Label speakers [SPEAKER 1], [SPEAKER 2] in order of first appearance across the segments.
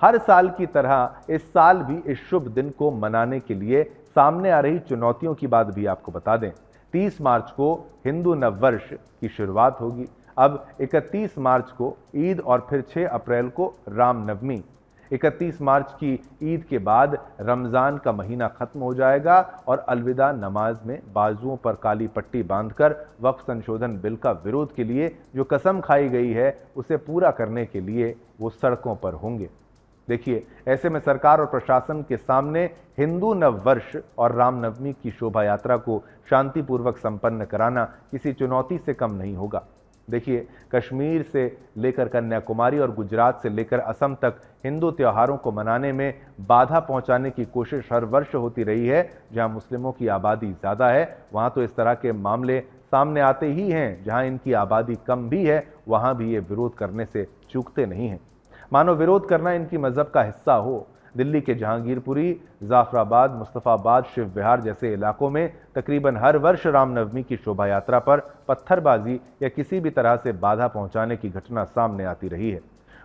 [SPEAKER 1] हर साल की तरह इस साल भी इस शुभ दिन को मनाने के लिए सामने आ रही चुनौतियों की बात भी आपको बता दें। 30 मार्च को हिंदू नववर्ष की शुरुआत होगी। अब 31 मार्च को ईद और फिर 6 अप्रैल को रामनवमी। 31 मार्च की ईद के बाद रमज़ान का महीना खत्म हो जाएगा और अलविदा नमाज में बाजुओं पर काली पट्टी बांधकर वक्फ संशोधन बिल का विरोध के लिए जो कसम खाई गई है उसे पूरा करने के लिए वो सड़कों पर होंगे। देखिए, ऐसे में सरकार और प्रशासन के सामने हिंदू नववर्ष और रामनवमी की शोभा यात्रा को शांतिपूर्वक संपन्न कराना किसी चुनौती से कम नहीं होगा। देखिए, कश्मीर से लेकर कन्याकुमारी और गुजरात से लेकर असम तक हिंदू त्योहारों को मनाने में बाधा पहुंचाने की कोशिश हर वर्ष होती रही है। जहां मुस्लिमों की आबादी ज़्यादा है वहां तो इस तरह के मामले सामने आते ही हैं। जहां इनकी आबादी कम भी है वहां भी ये विरोध करने से चूकते नहीं हैं। मानो विरोध करना इनकी मजहब का हिस्सा हो। दिल्ली के जहांगीरपुरी, जाफराबाद, मुस्तफाबाद, शिव विहार जैसे इलाकों में तकरीबन हर वर्ष रामनवमी की शोभा यात्रा पर पत्थरबाजी या किसी भी तरह से बाधा पहुंचाने की घटना सामने आती रही है।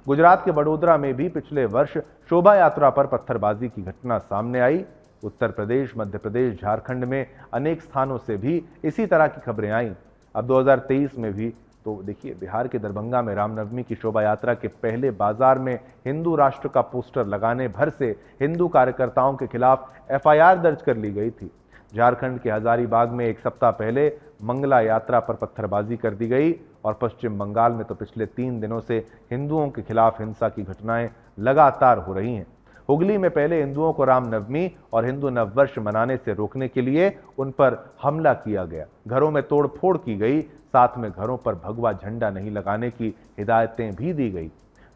[SPEAKER 1] गुजरात के वडोदरा में भी पिछले वर्ष शोभा यात्रा पर पत्थरबाजी की घटना सामने आई। उत्तर प्रदेश, मध्य प्रदेश, झारखंड में अनेक स्थानों से भी इसी तरह की खबरें आईं। अब 2023 में भी तो देखिए, बिहार के दरभंगा में रामनवमी की शोभा यात्रा के पहले बाजार में हिंदू राष्ट्र का पोस्टर लगाने भर से हिंदू कार्यकर्ताओं के खिलाफ एफआईआर दर्ज कर ली गई थी। झारखंड के हजारीबाग में एक सप्ताह पहले मंगला यात्रा पर पत्थरबाजी कर दी गई और पश्चिम बंगाल में तो पिछले 3 दिनों से हिंदुओं के खिलाफ हिंसा की घटनाएं लगातार हो रही हैं। हुगली में पहले हिंदुओं को रामनवमी और हिंदू नववर्ष मनाने से रोकने के लिए उन पर हमला किया गया, घरों में तोड़फोड़ की गई, साथ में घरों पर भगवा झंडा नहीं लगाने की हिदायतें भी दी गई।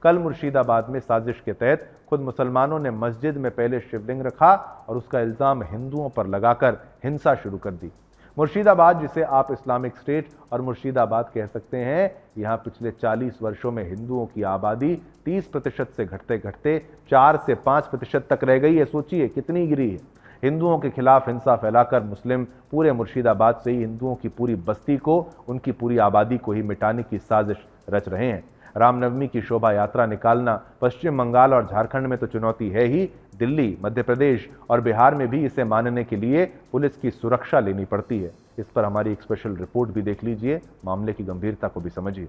[SPEAKER 1] कल मुर्शिदाबाद में साजिश के तहत खुद मुसलमानों ने मस्जिद में पहले शिवलिंग रखा और उसका इल्जाम हिंदुओं पर लगाकर हिंसा शुरू कर दी। मुर्शिदाबाद, जिसे आप इस्लामिक स्टेट और मुर्शिदाबाद कह सकते हैं, यहाँ पिछले 40 वर्षों में हिंदुओं की आबादी 30% से घटते घटते 4 से 5% तक रह गई है। सोचिए कितनी गिरी है। हिंदुओं के खिलाफ हिंसा फैलाकर मुस्लिम पूरे मुर्शिदाबाद से ही हिंदुओं की पूरी बस्ती को, उनकी पूरी आबादी को ही मिटाने की साजिश रच रहे हैं। रामनवमी की शोभा यात्रा निकालना पश्चिम बंगाल और झारखंड में तो चुनौती है ही, दिल्ली, मध्य प्रदेश और बिहार में भी इसे मानने के लिए पुलिस की सुरक्षा लेनी पड़ती है। इस पर हमारी एक स्पेशल रिपोर्ट भी देख लीजिए, मामले की गंभीरता को भी समझिए।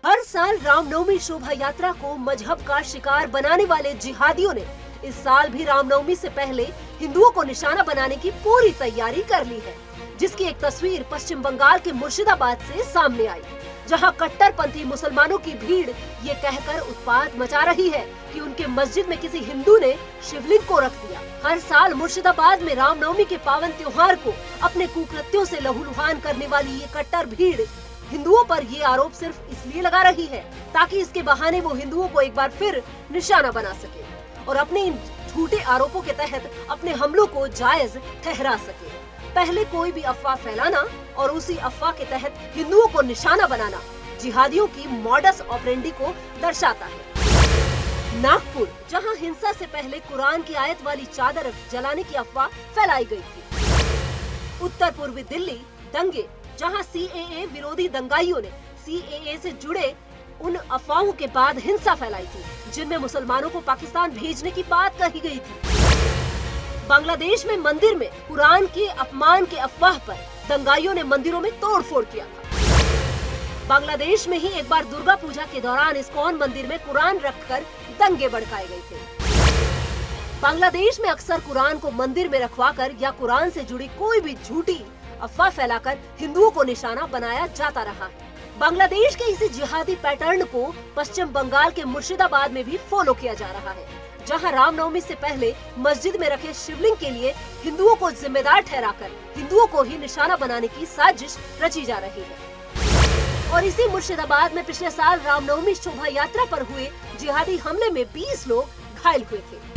[SPEAKER 2] हर साल रामनवमी शोभा यात्रा को मजहब का शिकार बनाने वाले जिहादियों ने इस साल भी रामनवमी से पहले हिंदुओं को निशाना बनाने की पूरी तैयारी कर ली है, जिसकी एक तस्वीर पश्चिम बंगाल के मुर्शिदाबाद से सामने आई, जहां कट्टरपंथी मुसलमानों की भीड़ ये कहकर उत्पात मचा रही है कि उनके मस्जिद में किसी हिंदू ने शिवलिंग को रख दिया। हर साल मुर्शिदाबाद में रामनवमी के पावन त्योहार को अपने कुकृत्यों से लहूलुहान करने वाली ये कट्टर भीड़ हिंदुओं पर ये आरोप सिर्फ इसलिए लगा रही है ताकि इसके बहाने वो हिंदुओं को एक बार फिर निशाना बना सके और अपने इन झूठे आरोपों के तहत अपने हमलों को जायज ठहरा सके। पहले कोई भी अफवाह फैलाना और उसी अफवाह के तहत हिंदुओं को निशाना बनाना जिहादियों की मॉडस ऑपरेंडी को दर्शाता है। नागपुर, जहां हिंसा से पहले कुरान की आयत वाली चादर जलाने की अफवाह फैलाई गई थी। उत्तर पूर्वी दिल्ली, दंगे, जहां सीएए विरोधी दंगाइयों ने सीएए से जुड़े उन अफवाहों के बाद हिंसा फैलाई थी, जिनमें मुसलमानों को पाकिस्तान भेजने की बात कही गई थी। बांग्लादेश में मंदिर में कुरान के अपमान के अफवाह पर दंगाइयों ने मंदिरों में तोड़फोड़ किया था। बांग्लादेश में ही एक बार दुर्गा पूजा के दौरान इस्कॉन मंदिर में कुरान रखकर दंगे भड़काए गए थे। बांग्लादेश में अक्सर कुरान को मंदिर में रखवाकर या कुरान से जुड़ी कोई भी झूठी अफवाह फैलाकर हिंदुओं को निशाना बनाया जाता रहा है। बांग्लादेश के इसी जिहादी पैटर्न को पश्चिम बंगाल के मुर्शिदाबाद में भी फॉलो किया जा रहा है, जहां रामनवमी से पहले मस्जिद में रखे शिवलिंग के लिए हिंदुओं को जिम्मेदार ठहराकर हिंदुओं को ही निशाना बनाने की साजिश रची जा रही है। और इसी मुर्शिदाबाद में पिछले साल रामनवमी शोभा यात्रा पर हुए जिहादी हमले में 20 लोग घायल हुए थे।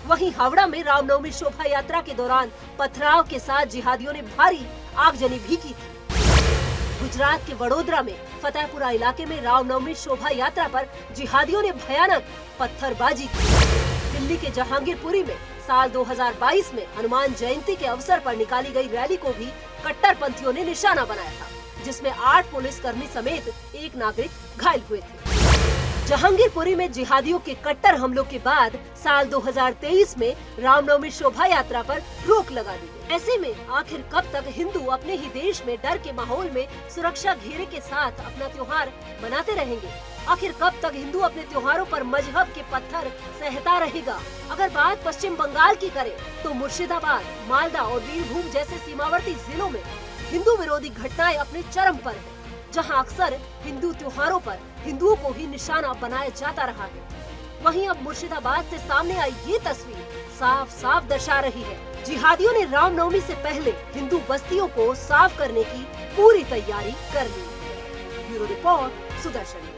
[SPEAKER 2] वहीं हावड़ा में रामनवमी शोभा यात्रा के दौरान पथराव के साथ जिहादियों ने भारी आगजनी भी की थी। गुजरात के वडोदरा में फतेहपुरा इलाके में रामनवमी शोभा यात्रा पर जिहादियों ने भयानक पत्थरबाजी की। दिल्ली के जहांगीरपुरी में साल 2022 में हनुमान जयंती के अवसर पर निकाली गई रैली को भी कट्टरपंथियों ने निशाना बनाया था, जिसमें 8 पुलिसकर्मी समेत एक नागरिक घायल हुए थे। जहांगीरपुरी में जिहादियों के कट्टर हमलों के बाद साल 2023 में रामनवमी शोभा यात्रा पर रोक लगा दी गई। ऐसे में आखिर कब तक हिंदू अपने ही देश में डर के माहौल में सुरक्षा घेरे के साथ अपना त्योहार मनाते रहेंगे? आखिर कब तक हिंदू अपने त्योहारों पर मजहब के पत्थर सहता रहेगा? अगर बात पश्चिम बंगाल की करें तो मुर्शिदाबाद, मालदा और बीरभूम जैसे सीमावर्ती जिलों में हिंदू विरोधी घटनाएं अपने चरम पर है, जहां अक्सर हिंदू त्योहारों पर हिंदुओं को ही निशाना बनाया जाता रहा है। वहीं अब मुर्शिदाबाद से सामने आई ये तस्वीर साफ साफ दर्शा रही है, जिहादियों ने रामनवमी से पहले हिंदू बस्तियों को साफ करने की पूरी तैयारी कर ली है। Bureau report, Sudarshan.